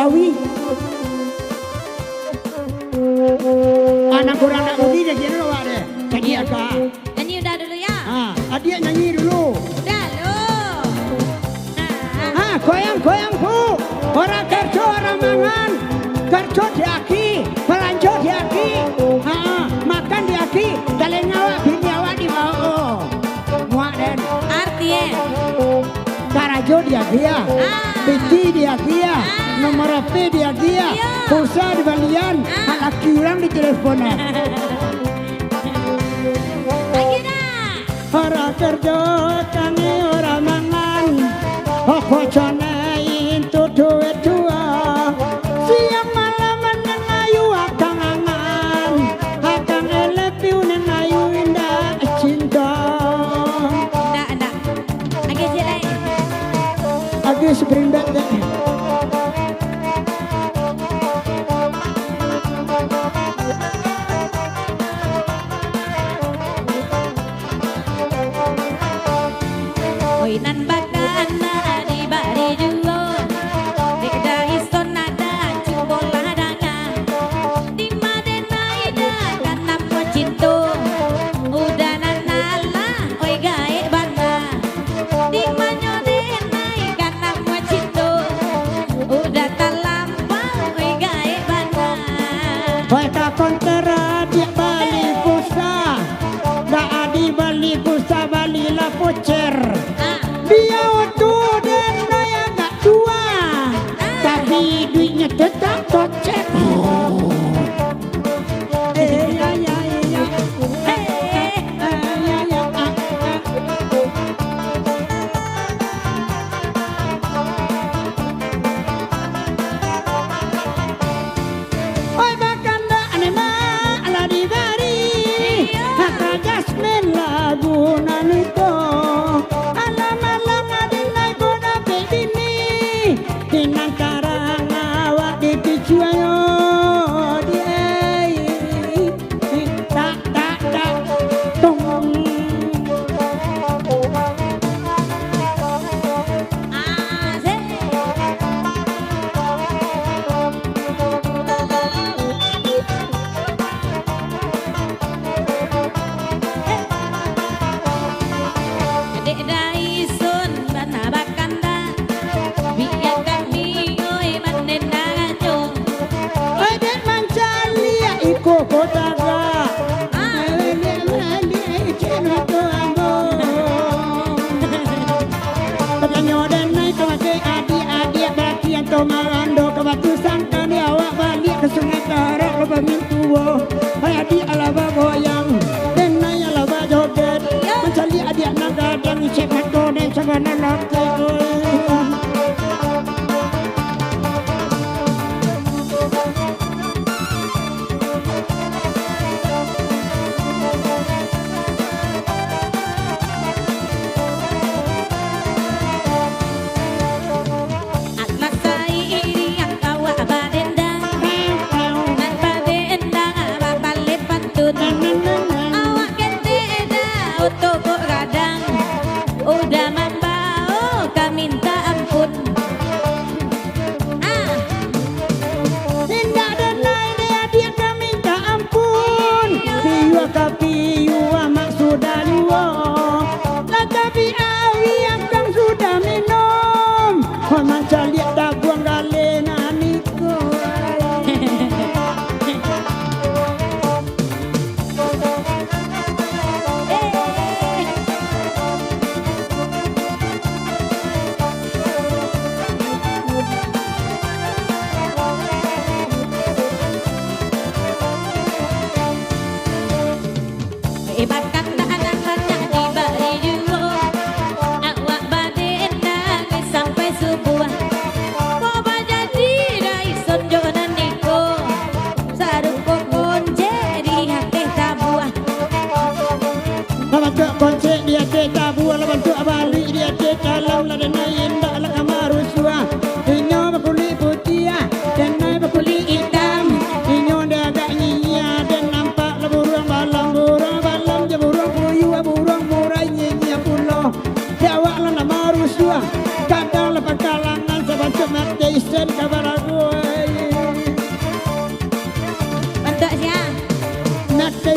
gawi. Anak kurang nak budi dia kira awak deh. Jadi akak. Nyanyi udah dulu ya. Adik nyanyi dulu. Udah lu. Goyang-goyang bu. Orang kerja orang mangan. Kerja diaki, pelanjo diaki. Makan diaki. Kalian ngawak bini awak di bawah. Muak den. Artinya. Karajo diaki ya. Piti diaki ya. Nomor HP diaki ya. Pulsa di balian. Laki orang di teleponnya. Orang kerja kami orang mangan. Bojone itu duit dua. Siang malam menengayu akang angan. Akang elepiu nengayu indah cinta. Enggak. Lagi jelek. Lagi seperindak deh. Oinan bakana di bari juo. Beda ison nada cubol ladanga. Di madena ida kanam ko cinto. Udah nanala oi gae bangga. Di manyodena kanam ko cinto. Udah talampau oi gae bangga. Baca kontera dia bali kusa. Dah di bali kusa bali la pocer. Dia waktu dan saya gak tua, tapi duitnya tetap kocek. Oi bakanda anema ala di bari, haka jasmin lagu nanito. Tinang karang awak di picuayo dia tak tung. Adik daisun bana bakanda. Biar kami oi manden ngaco. Oi den mancali iko kotaga. Tomarando kebatusan kani awak balik ke sungai Tarak loba mintuwo. Hai adik alaba goyang dan naya alaba joget. Mencari adik naga dan cek mato dan sagana laki. Toko radang udah membau kami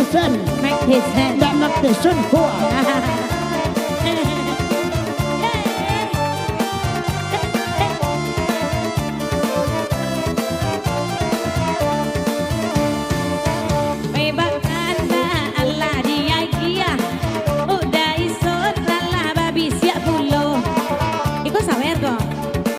Tyson Mike Tyson Nggak Mike Tyson gua